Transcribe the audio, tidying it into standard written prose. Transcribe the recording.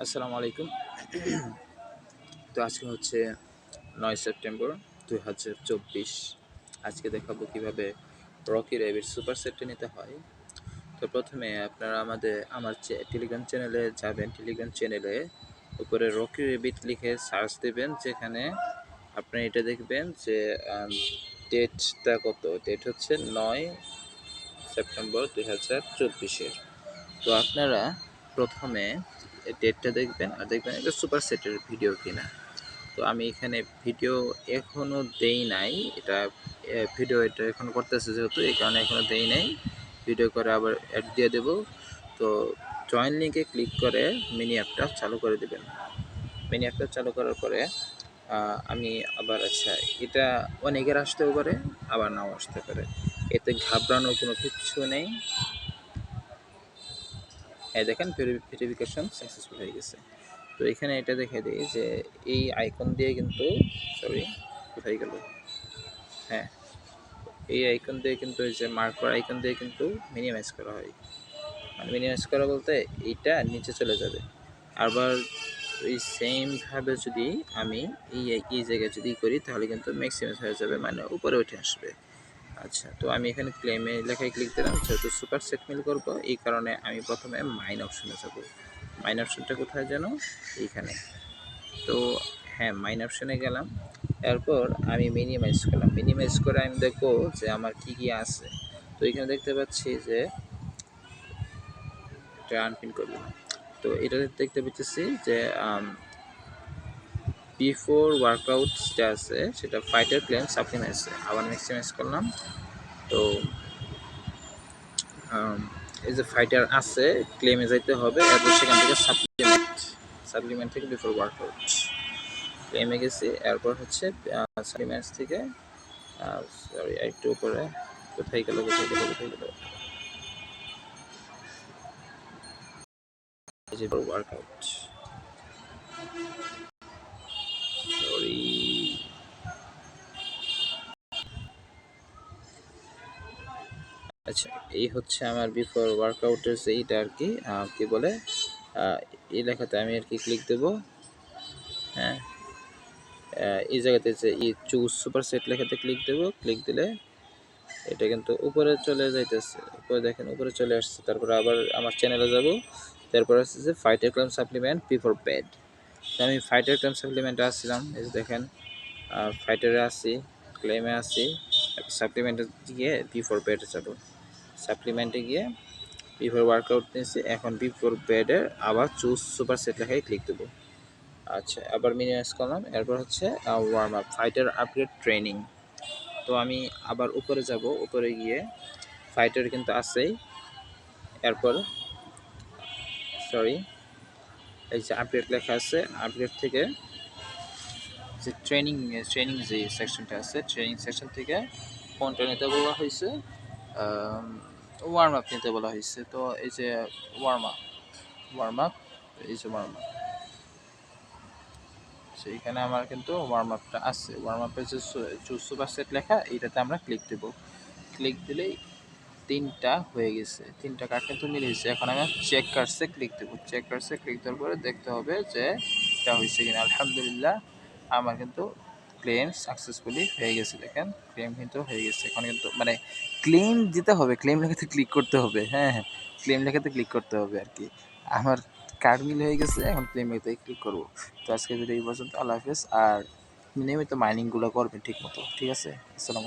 আসসালামু আলাইকুম। তো আজকে হচ্ছে 9 সেপ্টেম্বর 2024। আজকে দেখাবো কিভাবে রকি র্যাবিট সুপার সেটটা নিতে হয়। তো প্রথমে আপনারা আমার টেলিগ্রাম চ্যানেলে যাবেন। টেলিগ্রাম চ্যানেলে উপরে রকি র্যাবিট লিখে সার্চ দেবেন, যেখানে আপনি এটা দেখবেন যে ডেটটা কত। ডেট হচ্ছে 9 সেপ্টেম্বর 2024-এর। তো আপনারা প্রথমে ডেটটা দেখবেন আর দেখবেন এটা সুপার সেটের ভিডিও কিনা। তো আমি এখানে ভিডিও এখনো দেই নাই, ভিডিও এখন করতেছে যেহেতু, এই কারণে এখনো দেই নাই। ভিডিও করে আবার অ্যাড দিয়ে দেব। তো জয়েন লিঙ্কে ক্লিক করে মিনি অ্যাপটা চালু করে দেবেন। মিনি অ্যাপটা চালু করার পরে আমি আবার এটা অনেকের আসতেও পারে, আবার নাও আসতে পারে। এতে ঘাবড়ানোর কোনো কিছু নেই। দেখেন ভেরিফিকেশন সাকসেসফুল হয়ে গেছে। তো এখানে এটা দেখে দিই যে এই আইকন দিয়ে কিন্তু কোথায় গেল, হ্যাঁ, এই আইকন দিয়ে কিন্তু, এই যে মার্কার আইকন দিয়ে কিন্তু মিনিমাইজ করা হয়। মানে মিনিমাইজ করা বলতে এইটা নিচে চলে যাবে। আবার ওই সেমভাবে যদি আমি এই জায়গায় যদি করি, তাহলে কিন্তু ম্যাক্সিমাইজ হয়ে যাবে, মানে উপরে উঠে আসবে। আচ্ছা, তো আমি এখানে ক্লেমে লেখায় ক্লিক দিলাম। যেহেতু সুপার সেট মিল করবো, এই কারণে আমি প্রথমে মাইন অপশনে যাব। মাইন অপশনটা কোথায় যেন, এইখানে। তো হ্যাঁ, মাইন অপশনে গেলাম। এরপর আমি মিনিমাইজ করলাম। মিনিমাইজ করে আমি দেখবো যে আমার কি কি আছে। তো এখানে দেখতে পাচ্ছি যে এটা আনপিন করলাম। তো এটা দেখতে পাচ্ছি যে বিফোর ওয়ার্কআউট যেটা আছে, সেটা ফাইটার ক্লেম সাপ্লিমেন্ট আছে। আবার ম্যাক্সিমাইজ করলাম। তো এই যে ফাইটার আছে, ক্লেমে যাইতে হবে। এরপর সেখান থেকে সাপ্লিমেন্ট থেকে বিফোর ওয়ার্কআউট ক্লেমে গেছি। এরপর হচ্ছে সাপ্লিমেন্টস থেকে একটু উপরে কোথায় গেল ওয়ার্কআউট, সরি। আচ্ছা, এই হচ্ছে আমার বিফোর ওয়ার্কআউটের এইটা আর কি, কি বলে, এই লেখাতে আমি আর কি ক্লিক দেব। হ্যাঁ, এই জায়গাতে যে চুজ সুপার সেট লেখাতে ক্লিক দেব। ক্লিক দিলে এটা কিন্তু উপরে চলে যাইতেছে। উপরে দেখেন, উপরে চলে আসছে। তারপরে আবার আমার চ্যানেলে যাব। তারপর আসছে যে fighter claim supplement before bed. আমি ফাইটার ক্লেম সাপ্লিমেন্টে আসছিলাম। এই যে দেখেন, ফাইটারে আসি, ক্লেমে আসি, সাপ্লিমেন্টে গিয়ে বিফোর বেডে যাব। সাপ্লিমেন্টে গিয়ে বিফোর ওয়ার্কআউট নিয়েছি। এখন বিফোর বেডের আবার চুজ সুপার সেট লেখায় ক্লিক দেবো। আচ্ছা, আবার মিনিমাইজ করলাম। এরপর হচ্ছে warm up, fighter upgrade training. তো আমি আবার উপরে যাব। উপরে গিয়ে ফাইটার কিন্তু আছেই। এরপর এই যে আপগ্রেড লেখা আছে, আপগ্রেড থেকে যে ট্রেনিং যে সেকশনটা আছে, ট্রেনিং সেকশন থেকে কোনটা নিতে বলা হয়েছে, ওয়ার্ম আপ নিতে বলা হয়েছে। তো এই যে ওয়ার্ম আপ, এই যে ওয়ার্ম আপ, সেইখানে আমার কিন্তু ওয়ার্ম আপটা আছে। ওয়ার্ম আপের যে চুজ সুপার সেট লেখা, এইটাতে আমরা ক্লিক দেব। ক্লিক দিলেই 3টা হয়ে গেছে। 3টা কার্ড কিন্তু মিলে গেছে। এখন আমি চেক কার্ডসে ক্লিক দেবো। চেক কার্ডসে ক্লিক দেওয়ার পরে দেখতে হবে যে এটা হয়েছে কিনা। আলহামদুলিল্লাহ, আমার কিন্তু ক্লেম সাকসেসফুলি হয়ে গেছে। দেখেন, ক্লেম কিন্তু হয়ে গেছে। এখন কিন্তু মানে ক্লেম দিতে হবে, ক্লেম লেখাতে ক্লিক করতে হবে। হ্যাঁ, ক্লেম লেখাতে ক্লিক করতে হবে আর কি। আমার কার্ড মিল হয়ে গেছে। এখন ক্লেম লেখাতে ক্লিক করবো। তো আজকে ভিডিও এই পর্যন্ত। আল্লাহ হাফেজ। আর নিয়মিত মাইনিংগুলো করবেন ঠিক মতো। ঠিক আছে, আসসালামু আলাইকুম।